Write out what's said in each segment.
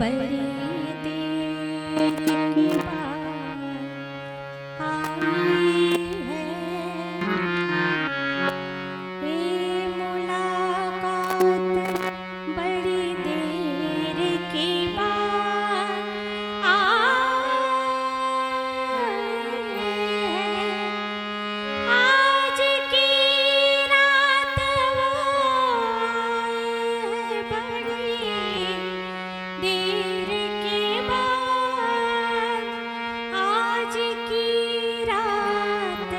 बड़ी देर के बाद आई है ये मुलाकात, बड़ी देर के बाद आई है। आज की रात वो आए, बड़ी देर के बाद। आज की रात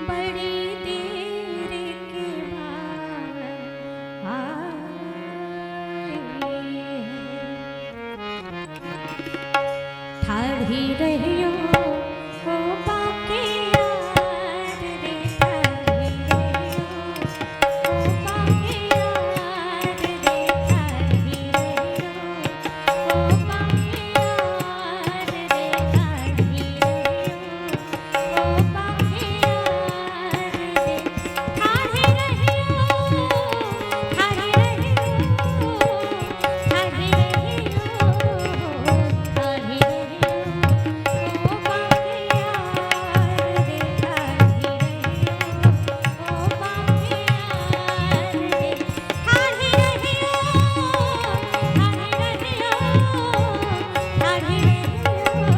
बड़ी देर के बाद आई है। ठाढ़ी रहियो ओ बाके यार रे, ठाढ़ी रहियो ओ बाके यार रे, ठाढ़ी रहियो ओ बाके यार रे, ठाढ़ी रहियो ओ बाके यार रे। ठाढ़ी रहियो, ठाढ़ी रहियो, ठाढ़ी रहियो, ठाढ़ी रहियो ओ बाके यार रे, ठाढ़ी रहियो ओ बाके यार रे। ठाढ़ी रहियो, ठाढ़ी रहियो, ठाढ़ी रहियो, ठाढ़ी रहियो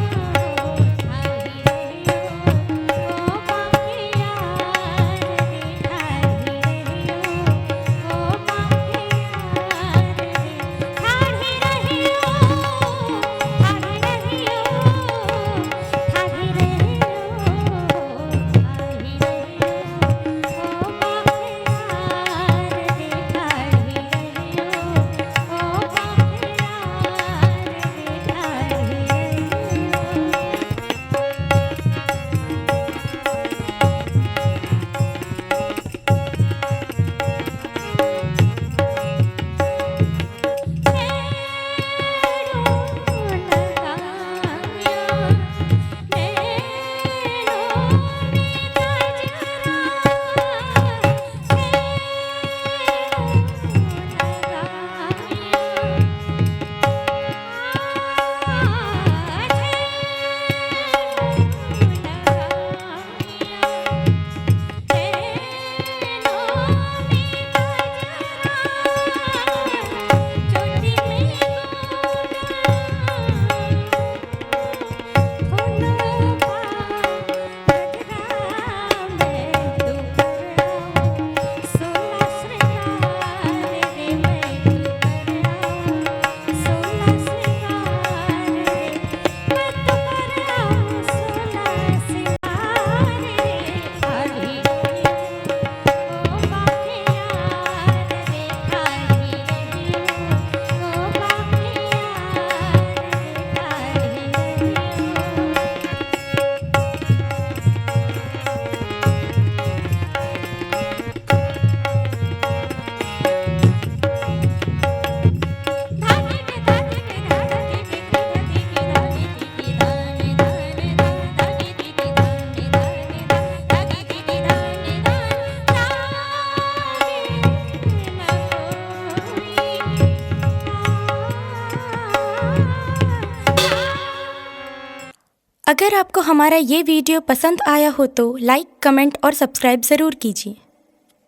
ओ बाके यार रे, ठाढ़ी रहियो ओ बाके यार रे। ठाढ़ी रहियो, ठाढ़ी रहियो, ठाढ़ी रहियो, ठाढ़ी रहियो ओ बाके यार रे, ठाढ़ी रहियो ओ बाके यार अगर आपको हमारा ये वीडियो पसंद आया हो तो लाइक, कमेंट और सब्सक्राइब ज़रूर कीजिए।